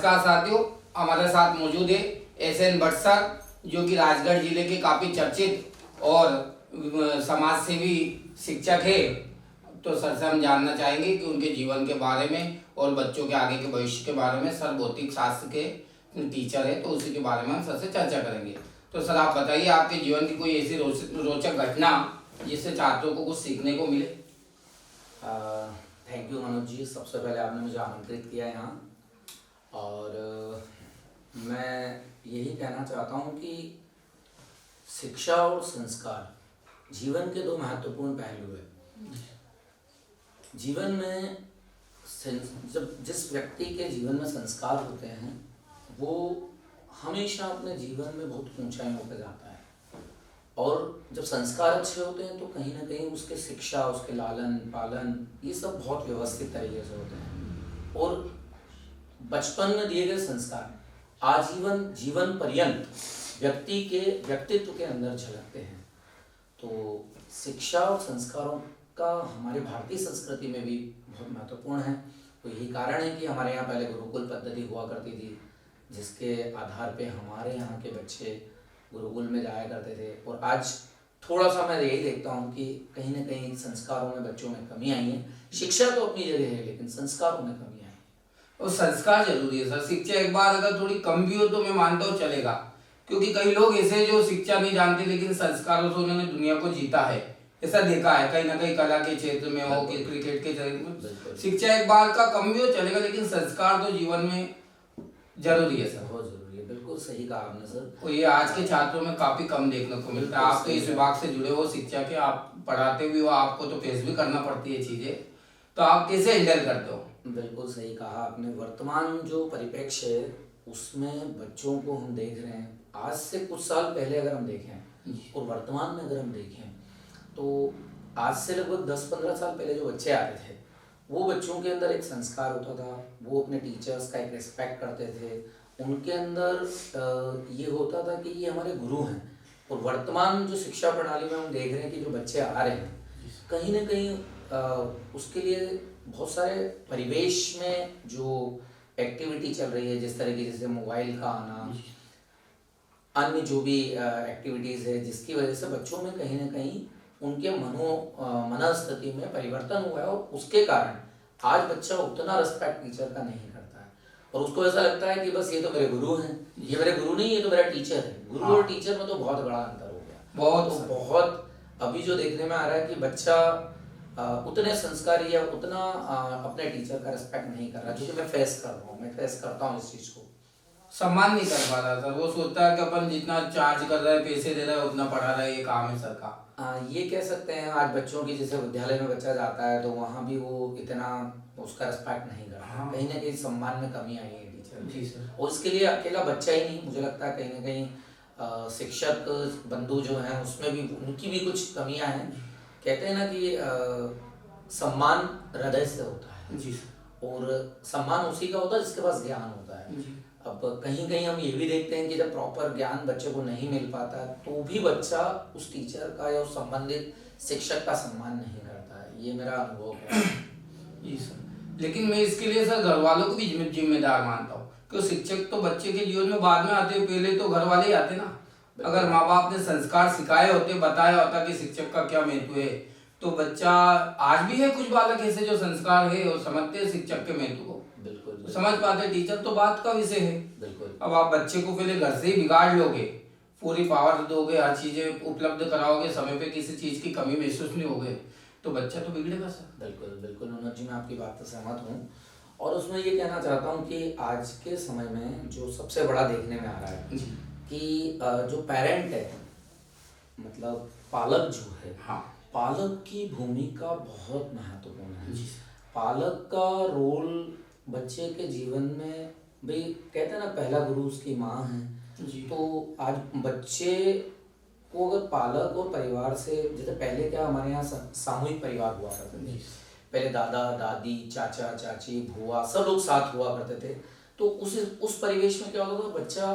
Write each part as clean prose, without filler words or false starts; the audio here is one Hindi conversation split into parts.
नमस्कार साथियों, हमारे साथ मौजूद है SN भट्ट सर, जो कि राजगढ़ जिले के काफ़ी चर्चित और समाज सेवी शिक्षक है। तो सर से हम जानना चाहेंगे कि उनके जीवन के बारे में और बच्चों के आगे के भविष्य के बारे में। सर भौतिक शास्त्र के टीचर है, तो उसी के बारे में हम सर से चर्चा करेंगे। तो सर आप बताइए, आपके जीवन की कोई ऐसी रोचक घटना जिससे छात्रों को कुछ सीखने को मिले। थैंक यू मनोज जी, सबसे पहले आपने मुझे आमंत्रित किया यहाँ, और मैं यही कहना चाहता हूँ कि शिक्षा और संस्कार जीवन के दो महत्वपूर्ण पहलू है। जीवन में जब जिस व्यक्ति के जीवन में संस्कार होते हैं वो हमेशा अपने जीवन में बहुत ऊंचाइयों पर जाता है, और जब संस्कार अच्छे होते हैं तो कहीं ना कहीं उसके शिक्षा, उसके लालन पालन, ये सब बहुत व्यवस्थित तरीके से होते हैं। और बचपन में दिए गए संस्कार आजीवन जीवन पर्यंत व्यक्ति के व्यक्तित्व के अंदर झलकते हैं। तो शिक्षा और संस्कारों का हमारे भारतीय संस्कृति में भी बहुत महत्वपूर्ण है। तो यही कारण है कि हमारे यहाँ पहले गुरुकुल पद्धति हुआ करती थी, जिसके आधार पे हमारे यहाँ के बच्चे गुरुकुल में जाया करते थे। और आज थोड़ा सा मैं यही देखता हूँ कि कहीं ना कहीं संस्कारों में बच्चों में कमी आई है। शिक्षा तो अपनी जगह है, लेकिन संस्कारों में कमी आई है। और संस्कार जरूरी है सर। शिक्षा एक बार अगर थोड़ी कम भी हो तो मैं मानता हूँ चलेगा, क्योंकि कई लोग ऐसे जो शिक्षा नहीं जानते लेकिन संस्कारों से उन्होंने दुनिया को जीता है। ऐसा देखा है कहीं ना कहीं, कला के क्षेत्र में हो कि क्रिकेट के क्षेत्र में। शिक्षा एक बार का कम भी हो चलेगा, लेकिन संस्कार तो जीवन में जरूरी है सर। बहुत जरूरी है, बिल्कुल सही कहा आपने सर। और ये आज के छात्रों में काफी कम देखने को मिलता है। आप तो इस विभाग से जुड़े हो, शिक्षा के, आप पढ़ाते भी हो, आपको तो फेस भी करना पड़ती है चीजें, तो आप कैसे हैंडल करते हो। बिल्कुल सही कहा आपने। वर्तमान जो परिप्रेक्ष्य है उसमें बच्चों को हम देख रहे हैं, आज से कुछ साल पहले अगर हम देखें और वर्तमान में अगर हम देखें, तो आज से लगभग 10-15 साल पहले जो बच्चे आते थे वो बच्चों के अंदर एक संस्कार होता था, वो अपने टीचर्स का एक रिस्पेक्ट करते थे, उनके अंदर ये होता था कि ये हमारे गुरु हैं। और वर्तमान जो शिक्षा प्रणाली में हम देख रहे हैं कि जो बच्चे आ रहे हैं, कहीं ना कहीं उसके लिए बहुत सारे परिवेश में जो एक्टिविटी चल रही है, जिस तरह की जैसे मोबाइल का आना, अन्य जो भी एक्टिविटीज़ है, जिसकी वजह से बच्चों में कहीं ना कहीं उनके मनस्थिति में परिवर्तन हुआ है। और उसके कारण आज बच्चा उतना रिस्पेक्ट टीचर का नहीं करता है, और उसको ऐसा लगता है कि बस ये तो मेरे गुरु हैं, ये मेरे गुरु नहीं, ये तो मेरा टीचर है। गुरु और टीचर में तो बहुत बड़ा अंतर हो गया। बहुत अभी जो देखने में आ रहा है कि बच्चा उतने संस्कारी या उतना अपने टीचर का रिस्पेक्ट नहीं कर रहा, जो कि मैं फेस कर रहा हूँ, मैं फेस करता हूँ इस चीज़ को। सम्मान नहीं कर पा रहा सर। वो सोचता है कि अपन जितना चार्ज कर रहा है, पैसे दे रहा है, उतना पढ़ा रहा है, ये काम है सर का। ये कह सकते हैं। आज बच्चों की जैसे विद्यालय में बच्चा जाता है तो वहाँ भी वो इतना उसका रिस्पेक्ट नहीं कर रहा। कहीं ना कहीं सम्मान में कमी आई है टीचर जी सर। और इसके लिए अकेला बच्चा ही नहीं, मुझे लगता है कहीं ना कहीं शिक्षक बंधु जो हैं उसमें भी उनकी भी कुछ कमियां हैं। कहते हैं ना कि सम्मान हृदय से होता है जी, और सम्मान उसी का होता है जिसके पास ज्ञान होता है। अब कहीं कहीं हम ये भी देखते हैं कि जब प्रॉपर ज्ञान बच्चे को नहीं मिल पाता है तो भी बच्चा उस टीचर का या उस संबंधित शिक्षक का सम्मान नहीं करता है। ये मेरा अनुभव है। जी सर। लेकिन मैं इसके लिए सर घर वालों को भी जिम्मेदार मानता हूँ, क्योंकि शिक्षक तो बच्चे के जीवन में बाद में आते हैं, पहले तो घर वाले ही आते ना। अगर माँ बाप ने संस्कार सिखाए होते, बताया होता कि शिक्षक का क्या महत्व है, तो बच्चा आज भी है कुछ बालक ऐसे जो संस्कार है और समझते हैं शिक्षक के महत्व को, बिल्कुल समझ पाते। टीचर तो बात का विषय है। बिल्कुल। अब आप बच्चे को पहले घर से ही बिगाड़ लोगे, पूरी पावर दोगे, हर चीजें उपलब्ध कराओगे, समय पे किसी चीज की कमी महसूस नहीं होगे, तो बच्चा तो बिगड़ेगा सर। बिल्कुल बिल्कुल मनोज जी, मैं आपकी बात से सहमत हूँ। और उसमें ये कहना चाहता हूँ कि आज के समय में जो सबसे बड़ा देखने में आ रहा है कि जो पेरेंट है, मतलब पालक जो है, हाँ, पालक की भूमिका बहुत महत्वपूर्ण है। पालक का रोल बच्चे के जीवन में, भाई कहते हैं ना पहला गुरु उसकी माँ है, तो आज बच्चे को अगर पालक और परिवार से, जैसे पहले क्या हमारे यहाँ सामूहिक परिवार हुआ करते थे, पहले दादा दादी चाचा चाची बुआ सब लोग साथ हुआ करते थे, तो उस परिवेश में क्या होता था, बच्चा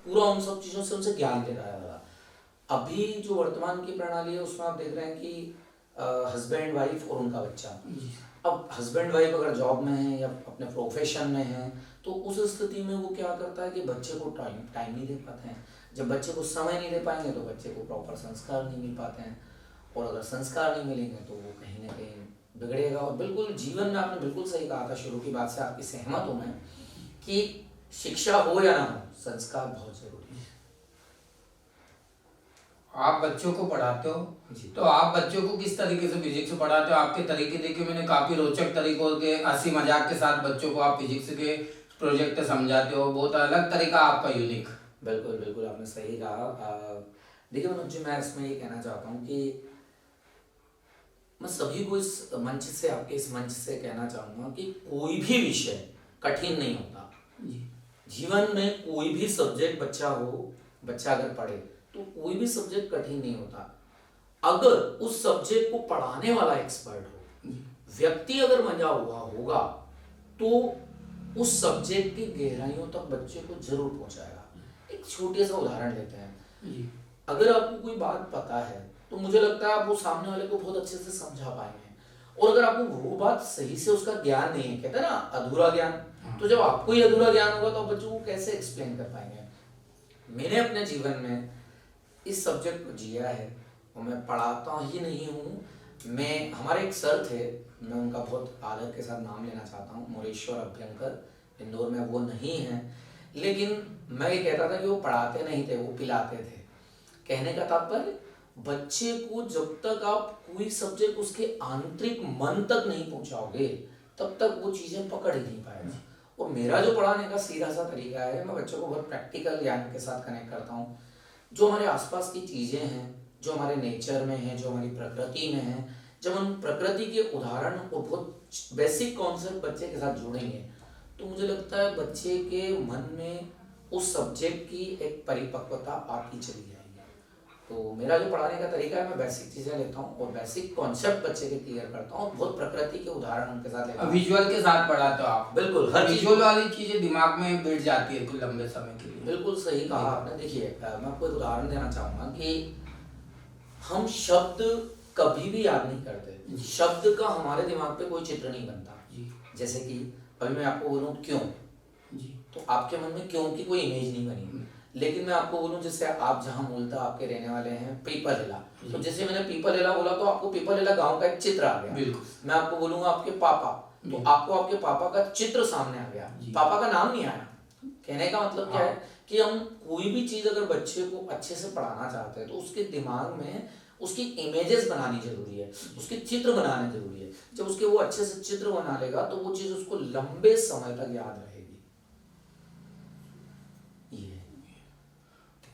पूरा उन सब चीज़ों से उनसे ज्ञान ले रहा था। अभी जो वर्तमान की प्रणाली है उसमें आप देख रहे हैं कि हस्बैंड वाइफ और उनका बच्चा, अब हस्बैंड वाइफ अगर जॉब में है या अपने प्रोफेशन में है, तो उस स्थिति में वो क्या करता है कि बच्चे को टाइम नहीं दे पाते हैं। जब बच्चे को समय नहीं दे पाएंगे तो बच्चे को प्रॉपर संस्कार नहीं मिल पाते हैं, और अगर संस्कार नहीं मिलेंगे तो वो कहीं ना कहीं बिगड़ेगा। और बिल्कुल जीवन में आपने बिल्कुल सही कहा था, शुरू की बात से आपकी सहमत हूँ मैं, कि शिक्षा हो या ना हो, संस्कार बहुत जरूरी है। आप बच्चों को पढ़ाते हो, जी। तो आप बच्चों को किस तरीके से फिजिक्स पढ़ाते हो? आपके तरीके देखे मैंने काफी रोचक तरीकों के हंसी मजाक के साथ बच्चों को आप फिजिक्स के प्रोजेक्ट समझाते हो। बहुत अलग तरीका आपका, यूनिक। बिल्कुल बिल्कुल आपने सही कहा। देखिए मनोज जी, मैं इसमें ये कहना चाहता हूँ कि मैं सभी को इस मंच से, आपके इस मंच से कहना चाहूँगा कि कोई भी विषय कठिन नहीं होता। जी। जीवन में कोई भी सब्जेक्ट बच्चा अगर पढ़े तो कोई भी सब्जेक्ट कठिन नहीं होता, अगर उस सब्जेक्ट को पढ़ाने वाला एक्सपर्ट हो, व्यक्ति अगर बना हुआ होगा तो उस सब्जेक्ट की गहराइयों तक बच्चे को जरूर पहुंचाएगा। एक छोटे सा उदाहरण लेते हैं। अगर आपको कोई बात पता है तो मुझे लगता है आप वो सामने वाले को बहुत अच्छे से समझा पाएंगे, और अगर आपको वो बात सही से उसका ज्ञान नहीं है, कहते हैं ना अधूरा ज्ञान, तो जब आपको ही अधूरा ज्ञान होगा तो आप बच्चों को कैसे एक्सप्लेन कर पाएंगे। मैंने अपने जीवन में इस सब्जेक्ट को जिया है, और मैं पढ़ाता ही नहीं हूँ। मैं, हमारे एक सर थे, मैं उनका बहुत आदर के साथ नाम लेना चाहता हूँ, मोरेश्वर अभ्यंकर, इंदौर में वो नहीं है, लेकिन मैं ये कहता था कि वो पढ़ाते नहीं थे, वो पिलाते थे। कहने का तात्पर्य, बच्चे को जब तक आप कोई सब्जेक्ट उसके आंतरिक मन तक नहीं पहुंचाओगे तब तक वो चीजें पकड़ ही नहीं पाएगा। और मेरा जो पढ़ाने का सीधा सा तरीका है, मैं बच्चों को बहुत प्रैक्टिकल ज्ञान के साथ कनेक्ट करता हूँ। जो हमारे आसपास की चीजें हैं, जो हमारे नेचर में है, जो हमारी प्रकृति में है, जब हम प्रकृति के उदाहरण और बहुत बेसिक कॉन्सेप्ट बच्चे के साथ जोड़ेंगे तो मुझे लगता है बच्चे के मन में उस सब्जेक्ट की एक परिपक्वता आती चली जाएगी। तो मेरा जो पढ़ाने का तरीका है, मैं बेसिक चीजें लेता हूँ और बेसिक कॉन्सेप्ट बच्चे के क्लियर करता हूँ, बहुत प्रकृति के उदाहरण उनके साथ लेता हूँ। विजुअल के साथ पढ़ाते हो आप? बिल्कुल, हर विजुअल वाली चीजें दिमाग में बैठ जाती है कुछ लंबे समय के लिए। बिल्कुल सही कहा आपने। देखिए, मैं आपको एक उदाहरण देना चाहूंगा कि हम शब्द कभी भी याद नहीं करते, शब्द का हमारे दिमाग पे कोई चित्र नहीं बनता। जैसे कि अभी मैं आपको बोलूँ क्यों, तो आपके मन में क्यों की कोई इमेज नहीं बनी, लेकिन मैं आपको बोलूं जैसे आप जहां मूलतः आपके रहने वाले हैं पीपलहिला, तो जैसे मैंने पीपलहिला बोला तो आपको पीपलहिला गांव का एक चित्र आ गया। मैं आपको बोलूंगा आपके पापा, तो आपको आपके पापा का चित्र सामने आ गया, पापा का नाम नहीं आया। कहने का मतलब क्या है कि हम कोई भी चीज अगर बच्चे को अच्छे से पढ़ाना चाहते हैं तो उसके दिमाग में उसकी इमेजेस बनानी जरूरी है, उसके चित्र बनाने जरूरी है। जब उसके वो अच्छे से चित्र बना लेगा तो वो चीज उसको लंबे समय तक याद रहेगी।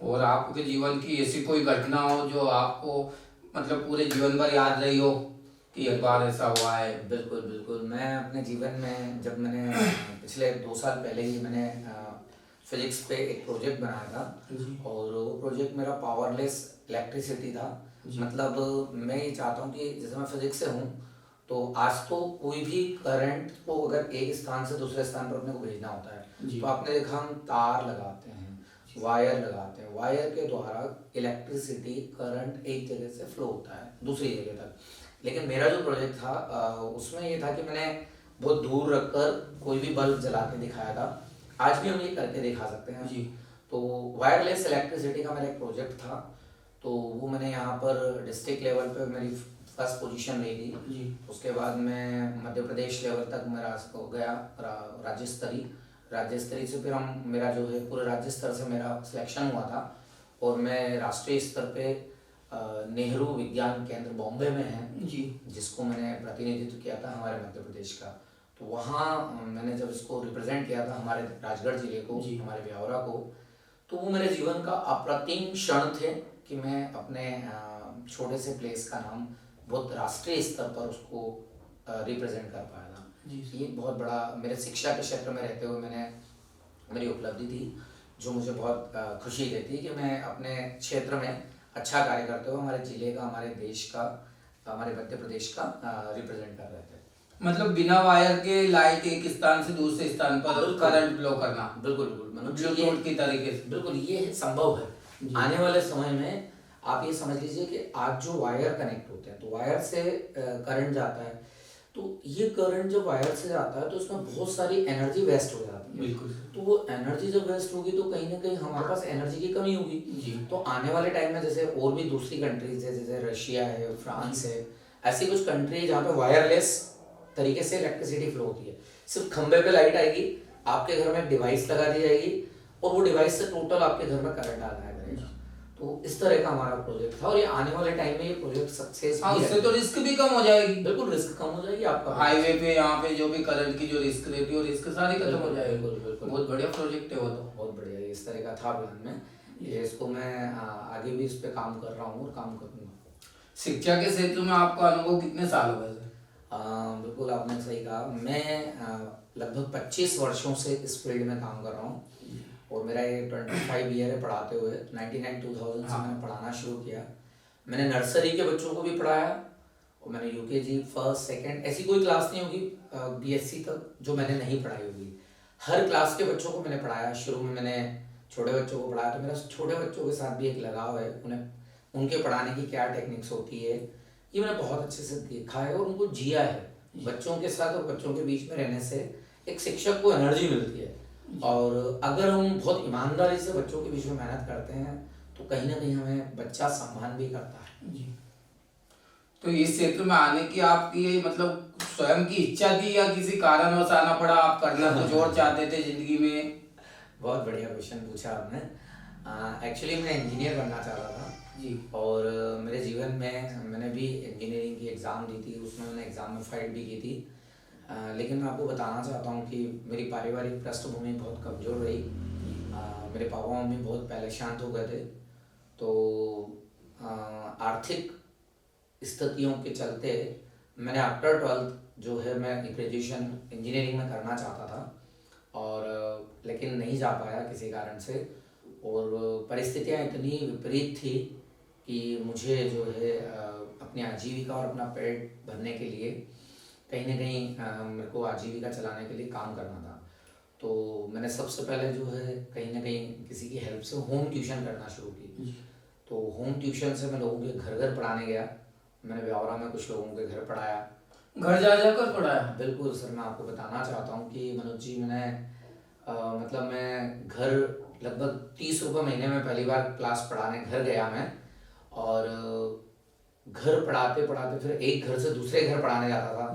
और आपके जीवन की ऐसी कोई घटना हो जो आपको मतलब पूरे जीवन भर याद रही हो कि एक बार ऐसा हुआ है? बिल्कुल बिल्कुल। मैं अपने जीवन में, जब मैंने पिछले 2 साल पहले ही मैंने फिजिक्स पे एक प्रोजेक्ट बनाया था, और वो प्रोजेक्ट मेरा पावरलेस इलेक्ट्रिसिटी था। मतलब मैं ये चाहता हूँ कि जैसे मैं फिजिक्स से हूँ, तो आज तो कोई भी करंट को अगर एक स्थान से दूसरे स्थान पर अपने को भेजना होता है, तो आपने देखा हम तार लगाते हैं, वायर लगाते हैं, वायर के द्वारा इलेक्ट्रिसिटी, करंट एक जगह से फ्लो होता है दूसरी जगह तक। लेकिन मेरा जो प्रोजेक्ट था उसमें ये था कि मैंने बहुत दूर रखकर कोई भी बल्ब जला के दिखाया था। आज भी हम ये करके दिखा सकते हैं जी। तो वायरलेस इलेक्ट्रिसिटी का मेरा एक प्रोजेक्ट था, तो वो मैंने यहाँ पर डिस्ट्रिक्ट लेवल पे मेरी फर्स्ट पोजीशन रही थी। उसके बाद मैं मध्य प्रदेश लेवल तक मेरा हो गया राज्य स्तरीय से फिर मेरा जो है पूरे राज्य स्तर से मेरा सिलेक्शन हुआ था, और मैं राष्ट्रीय स्तर पे नेहरू विज्ञान केंद्र बॉम्बे में है जी, जिसको मैंने प्रतिनिधित्व किया था हमारे मध्य प्रदेश का। तो वहाँ मैंने जब इसको रिप्रेजेंट किया था हमारे राजगढ़ जिले को, हमारे ब्यावरा को, तो वो मेरे जीवन का अप्रतिम क्षण थे कि मैं अपने छोटे से प्लेस का नाम बहुत राष्ट्रीय स्तर पर उसको रिप्रेजेंट कर पाया था। ये बहुत बड़ा मेरे शिक्षा के क्षेत्र में रहते हुए मेरी उपलब्धि थी, जो मुझे बहुत खुशी देती है कि मैं अपने क्षेत्र में अच्छा कार्य करते हुए हमारे जिले का, हमारे देश का, हमारे मध्य प्रदेश का रिप्रेजेंट कर रहे थे। मतलब बिना वायर के लाइट एक स्थान से दूसरे स्थान पर करंट फ्लो करना। बिल्कुल बिल्कुल ब्लूटूथ की तरीके से। बिल्कुल ये संभव है। आने वाले समय में आप ये समझ लीजिए कि आज जो वायर कनेक्ट होते हैं, तो वायर से करंट जाता है, तो ये करंट जब वायर से जाता है तो उसमें बहुत सारी एनर्जी वेस्ट हो जाती है। बिल्कुल। तो वो एनर्जी जब वेस्ट होगी तो कहीं ना कहीं हमारे पास एनर्जी की कमी होगी। जी। तो आने वाले टाइम में जैसे और भी दूसरी कंट्रीज है, जैसे रशिया है, फ्रांस है, ऐसी कुछ कंट्री जहाँ पे वायरलेस तरीके से इलेक्ट्रिसिटी फ्लो होती है। सिर्फ खंबे पे लाइट आएगी, आपके घर में एक डिवाइस लगा दी जाएगी और वो डिवाइस से टोटल आपके घर में करंट आ जाएगा। तो इस तरह का हमारा प्रोजेक्ट था और ये आने वाले टाइम में ये प्रोजेक्ट सक्सेस हाँ, उससे तो रिस्क भी कम हो जाएगी। बिल्कुल रिस्क कम हो जाएगी आपका। हाईवे पे यहाँ पे जो भी करंट की जो रिस्क रहती है वो रिस्क सारी खत्म हो जाएगी। बिल्कुल बिल्कुल। बहुत बढ़िया प्रोजेक्ट है वो तो। बहुत बढ़िया, इस तरह का था प्लान में। ये इसको मैं आगे भी इस पे काम कर रहा हूँ और काम करूँगा। शिक्षा के क्षेत्र में आपका अनुभव कितने साल हो गए सर? बिल्कुल आपने सही कहा। मैं लगभग 25 वर्षों से इस फील्ड में काम कर रहा हूँ और मेरा ये 25 ईयर है पढ़ाते हुए। 99-2000 से मैंने पढ़ाना शुरू किया। मैंने नर्सरी के बच्चों को भी पढ़ाया और मैंने यूकेजी, फर्स्ट, सेकंड, ऐसी कोई क्लास नहीं होगी बीएससी तक जो मैंने नहीं पढ़ाई होगी। हर क्लास के बच्चों को मैंने पढ़ाया। शुरू में मैंने छोटे बच्चों को पढ़ाया तो मेरा छोटे बच्चों के साथ भी एक लगाव है। उन्हें उनके पढ़ाने की क्या टेक्निक्स होती है ये मैंने बहुत अच्छे से देखा है और उनको जिया है। बच्चों के साथ और बच्चों के बीच में रहने से एक शिक्षक को एनर्जी मिलती है और अगर हम बहुत ईमानदारी से बच्चों के बीच में मेहनत करते हैं तो कहीं ना कहीं हमें बच्चा सम्मान भी करता है। जी। तो इस क्षेत्र में आने की आपकी मतलब स्वयं की इच्छा थी या किसी कारणवश आना पड़ा? आप करना कुछ और चाहते थे जिंदगी में? बहुत बढ़िया क्वेश्चन पूछा आपने। एक्चुअली मैं इंजीनियर बनना चाहता था जी। और मेरे जीवन में मैंने भी इंजीनियरिंग की एग्ज़ाम दी थी। उसमें मैंने एग्ज़ाम में फाइट भी की थी। लेकिन मैं आपको बताना चाहता हूँ कि मेरी पारिवारिक पृष्ठभूमि बहुत कमज़ोर रही। मेरे पापा मम्मी बहुत पहले शांत हो गए थे तो आर्थिक स्थितियों के चलते मैंने आफ्टर 12th जो है मैं ग्रेजुएशन इंजीनियरिंग में करना चाहता था और लेकिन नहीं जा पाया किसी कारण से। और परिस्थितियाँ इतनी विपरीत थी कि मुझे जो है अपनी आजीविका और अपना पेट भरने के लिए कहीं ना कहीं मेरे को आजीविका चलाने के लिए काम करना था। तो मैंने सबसे पहले जो है कहीं ना कहीं किसी की हेल्प से होम ट्यूशन करना शुरू की। तो होम ट्यूशन से मैं लोगों के घर घर पढ़ाने गया। मैंने ब्यावरा में कुछ लोगों के घर पढ़ाया। घर जा जाकर पढ़ाया? बिल्कुल सर, मैं आपको बताना चाहता हूँ कि मनोज जी मैंने मतलब मैं घर लगभग 30 रुपये महीने में पहली बार क्लास पढ़ाने घर गया मैं और घर पढ़ाते पढ़ाते फिर एक घर से दूसरे घर पढ़ाने जाता था,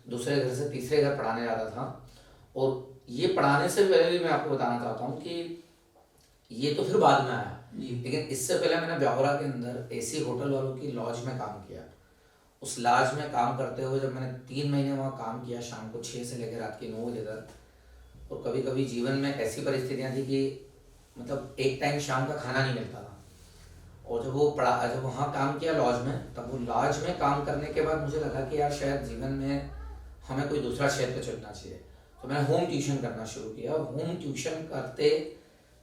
दूसरे घर से तीसरे घर पढ़ाने जाता था। और ये पढ़ाने से पहले भी मैं आपको बताना चाहता हूँ कि ये तो फिर बाद में आया, लेकिन इससे पहले मैंने ब्यावरा के अंदर एसी होटल वालों की लॉज में काम किया। उस लॉज में काम करते हुए जब मैंने 3 महीने वहाँ काम किया, शाम को 6 से लेकर रात के 9 बजे तक, और कभी कभी जीवन में ऐसी परिस्थितियाँ थी कि मतलब एक टाइम शाम का खाना नहीं मिलता था। और जब वहाँ काम किया लॉज में, तब वो लॉज में काम करने के बाद मुझे लगा कि यार शायद जीवन में हमें कोई दूसरा क्षेत्र चुनना चाहिए। तो मैंने होम ट्यूशन करना शुरू किया। होम ट्यूशन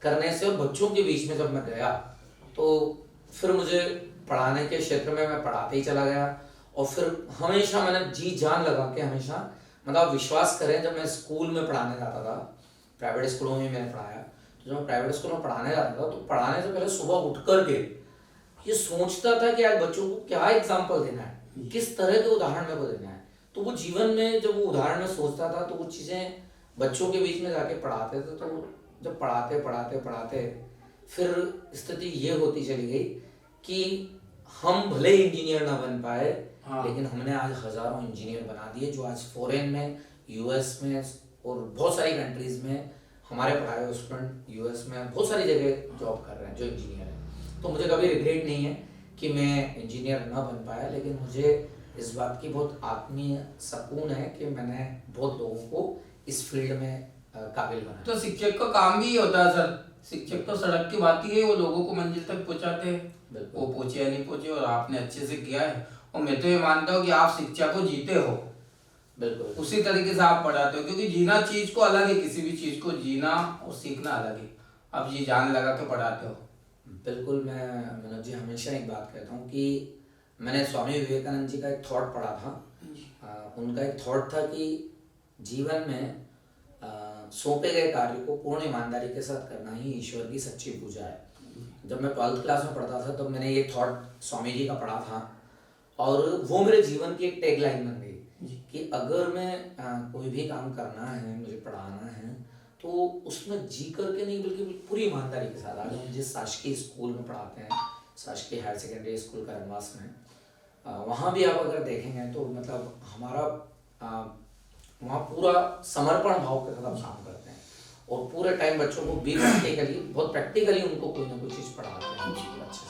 करने से और बच्चों के बीच में जब मैं गया तो फिर मुझे पढ़ाने के क्षेत्र में मैं पढ़ाते ही चला गया। और फिर हमेशा मैंने जी जान लगा के हमेशा, मतलब आप विश्वास करें, जब मैं स्कूल में पढ़ाने जाता था, प्राइवेट स्कूलों में मैंने पढ़ाया, तो जब मैं प्राइवेट स्कूल में पढ़ाने जाता था तो पढ़ाने से पहले सुबह उठ करके ये सोचता था कि आज बच्चों को क्या एग्जाम्पल देना है, किस तरह के उदाहरण मेरे को देना है। तो वो जीवन में जब वो उदाहरण में सोचता था तो वो चीज़ें बच्चों के बीच में जाके पढ़ाते थे। तो जब पढ़ाते फिर स्थिति ये होती चली गई कि हम भले इंजीनियर ना बन पाए, लेकिन हमने आज हजारों इंजीनियर बना दिए जो आज फॉरेन में, यूएस में और बहुत सारी कंट्रीज में हमारे पढ़ाए हुए स्टूडेंट यूएस में बहुत सारी जगह जॉब कर रहे हैं जो इंजीनियर हैं। तो मुझे कभी रिग्रेट नहीं है कि मैं इंजीनियर ना बन पाया, लेकिन मुझे इस बात की बहुत आत्मीय सुकून है कि मैंने बहुत लोगों को इस फील्ड में काबिल बनाया। तो शिक्षक का काम भी ये होता है सर, शिक्षक तो सड़क की बात ही है, वो लोगों को मंजिल तक पहुंचाते हैं, वो पहुंचे या नहीं पहुंचे, और आपने अच्छे से किया है। और मैं तो ये मानता हूँ कि आप शिक्षा को जीते हो, बिल्कुल उसी तरीके से आप पढ़ाते हो, क्योंकि जीना चीज को अलग है, किसी भी चीज को जीना और सीखना अलग है। आप जी जान लगा के पढ़ाते हो। बिल्कुल। मैं मनोज जी हमेशा एक बात कहता हूँ कि मैंने स्वामी विवेकानंद जी का एक थॉट पढ़ा था। उनका एक थॉट था कि जीवन में सौंपे गए कार्य को पूर्ण ईमानदारी के साथ करना ही ईश्वर की सच्ची पूजा है। जब मैं 12th क्लास में पढ़ता था तो मैंने ये थॉट स्वामी जी का पढ़ा था और वो मेरे जीवन की एक टैगलाइन बन गई कि अगर मैं कोई भी काम करना है, मुझे पढ़ाना है, तो उसमें जी करके नहीं बल्कि पूरी ईमानदारी के साथ। आज हम जिस शासकीय स्कूल में पढ़ाते हैं, शासकीय हायर सेकेंडरी स्कूल करनवास में, वहाँ भी आप अगर देखेंगे तो मतलब हमारा वहाँ पूरा समर्पण भाव के साथ हम काम करते हैं और पूरे टाइम बच्चों को भी बहुत प्रैक्टिकली उनको कोई ना कोई चीज़ पढ़ाते हैं अच्छे से।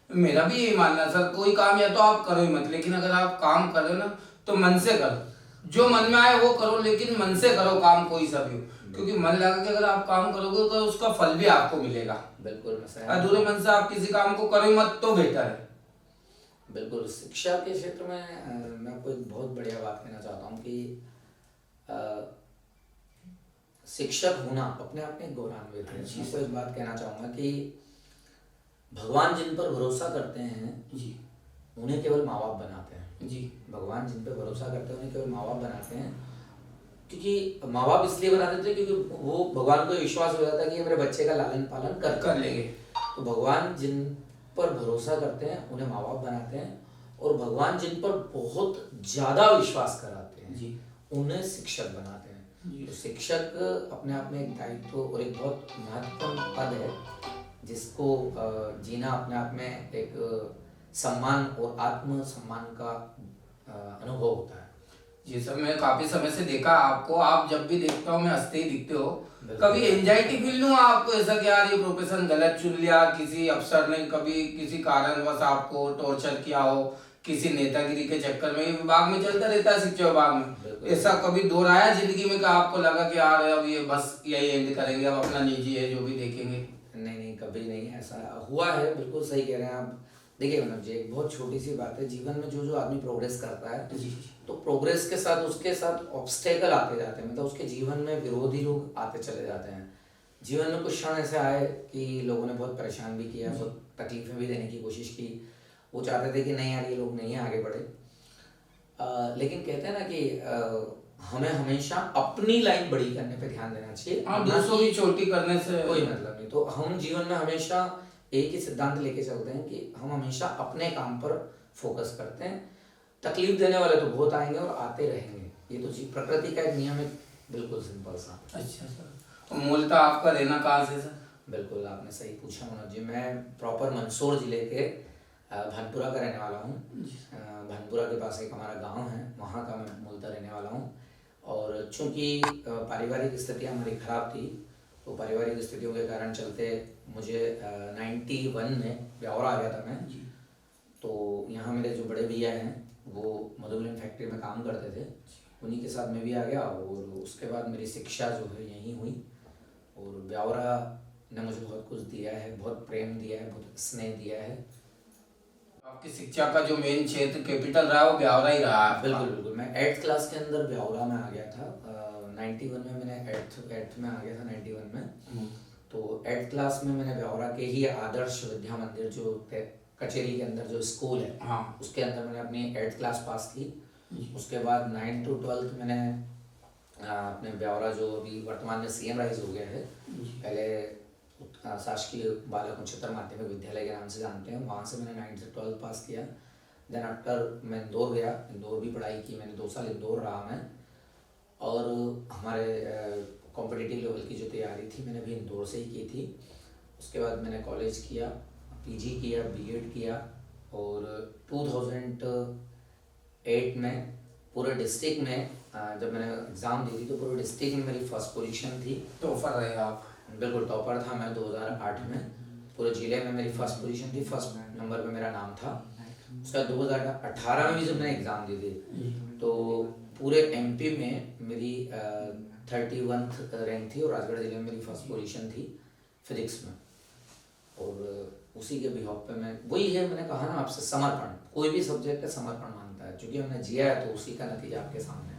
मेरा भी यही मानना है सर, कोई काम या तो आप करो ही मत, लेकिन अगर आप काम करो ना तो मन से करो, जो मन में आए वो करो, लेकिन मन से करो काम, कोई सा भी हो, क्योंकि मन लगा के अगर आप काम करोगे तो उसका फल भी आपको मिलेगा। बिल्कुल, अधूरे मन से आप किसी काम को करो ही मत तो बेहतर है। बिल्कुल। शिक्षा के क्षेत्र में मैं आपको एक बहुत बढ़िया बात कहना चाहता हूँ कि शिक्षक होना अपने आप में गौरवान्वित है। मैं आपको एक बात कहना चाहूँगा कि भगवान जिन पर भरोसा करते हैं जी, उन्हें केवल माँ बाप बनाते हैं। जी, भगवान जिन पर भरोसा करते हैं उन्हें केवल माँ बाप बनाते हैं, क्योंकि माँ बाप इसलिए बना देते हैं क्योंकि वो भगवान को विश्वास हो जाता है कि ये मेरे बच्चे का लालन पालन कर लेंगे। तो भगवान जिन पर भरोसा करते हैं उन्हें माँ बाप बनाते हैं, और भगवान जिन पर बहुत ज्यादा विश्वास कराते हैं जी, उन्हें शिक्षक बनाते हैं। तो शिक्षक अपने आप में एक दायित्व और एक बहुत महत्वपूर्ण पद है, जिसको जीना अपने आप में एक सम्मान और आत्म सम्मान का अनुभव होता है। जी सर, मैं काफी समय से देखा आपको, आप जब भी देखता हूँ मैं हंसते ही दिखते हो। कभी एंजाइटी फील नहीं हुआ आपको ऐसा कि यार ये प्रोफेशन गलत चुन लिया, किसी अफसर ने कभी किसी कारणवश आपको टॉर्चर किया हो, किसी नेतागिरी के चक्कर में? ये विभाग में चलता रहता है, शिक्षा विभाग में। ऐसा कभी दौर आया जिंदगी में कि आपको लगा कि यार अब ये बस यही एंड करेंगे, अब अपना निजी है जो भी देखेंगे? नहीं, कभी नहीं ऐसा हुआ है। बिल्कुल सही कह रहे हैं आप। देखिए मनोज जी, एक बहुत छोटी सी बात है, जीवन में जो जो आदमी प्रोग्रेस करता है तो प्रोग्रेस के साथ उसके साथ ऑब्स्टेकल आते जाते हैं, मतलब उसके जीवन में विरोधी लोग आते चले जाते हैं। जीवन में कुछ क्षण ऐसे आए कि लोगों ने बहुत परेशान भी किया, बहुत तकलीफें भी देने की कोशिश की। वो चाहते थे कि नहीं यार ये लोग नहीं है, आगे बढ़े। लेकिन कहते हैं ना कि हमें हमेशा अपनी लाइन बड़ी करने पे ध्यान देना चाहिए, दूसरों की छोटी करने से कोई मतलब नहीं। तो हम जीवन में हमेशा एक ही सिद्धांत लेके चलते हैं कि हम हमेशा अपने काम पर फोकस करते हैं। तकलीफ देने वाले तो बहुत आएंगे और आते रहेंगे, ये तो प्रकृति का एक नियम है, बिल्कुल सिंपल सा। अच्छा सर, मूलतः आपका रहना कहाँ से सर? बिल्कुल आपने सही पूछा मनोज जी। मैं प्रॉपर मंदसौर जिले के भानपुरा का रहने वाला हूँ। भानपुरा के पास एक हमारा गांव है, वहाँ का मैं मूलतः रहने वाला हूँ। और चूँकि पारिवारिक स्थितियाँ हमारी खराब थी, तो पारिवारिक स्थितियों के कारण चलते मुझे 91 में ब्यावर आ गया था मैं। तो यहाँ मेरे जो बड़े भैया हैं वो मधुबन फैक्ट्री में काम करते थे, उन्हीं के साथ मैं भी आ गया। और उसके बाद मेरी शिक्षा जो है यहीं हुई, और ब्यावरा ने मुझे बहुत कुछ दिया है, बहुत प्रेम दिया है, बहुत स्नेह दिया है। आपकी शिक्षा का जो मेन क्षेत्र कैपिटल रहा है वो ब्यावरा ही रहा है? बिल्कुल बिल्कुल। मैं 8th क्लास के अंदर ब्यावरा में आ गया था। 91 में मैंने 8th में आ गया था 91 में। तो 8th क्लास में मैंने ब्यावरा के ही आदर्श विद्या मंदिर जो कचेरी के अंदर जो स्कूल है, हाँ, उसके अंदर मैंने अपनी 8th क्लास पास की। उसके बाद 9th to 12th मैंने अपने ब्यावरा जो अभी वर्तमान में CM राइज हो गया है, पहले शासकीय बालक उच्चतर माध्यमिक विद्यालय के नाम से जानते हैं, वहाँ से मैंने 9th से 12th पास किया। देन आफ्टर मैं इंदौर गया, इंदौर भी पढ़ाई की मैंने, 2 साल इंदौर रहा मैं। और हमारे कॉम्पिटिटिव लेवल की जो तैयारी थी मैंने भी इंदौर से ही की थी। उसके बाद मैंने कॉलेज किया, PG किया, B.Ed किया। और 2008 में पूरे डिस्ट्रिक्ट में जब मैंने एग्ज़ाम दी थी तो पूरे डिस्ट्रिक्ट में मेरी फर्स्ट पोजीशन थी। टॉपर रहे आप? बिल्कुल टॉपर था मैं 2008 में। पूरे ज़िले में मेरी फर्स्ट पोजीशन थी, फर्स्ट नंबर पे मेरा नाम था। उसके बाद 2018 में भी जब मैंने एग्ज़ाम दी थी तो पूरे MP में मेरी 31th रैंक थी, और राजगढ़ जिले में मेरी फर्स्ट पोजीशन थी फिजिक्स में। और उसी के बिहाफ पे मैं, वही है मैंने कहा ना आपसे, समर्पण। कोई भी सब्जेक्ट है समर्पण मांगता है, क्योंकि हमने जिया है तो उसी का नतीजा आपके सामने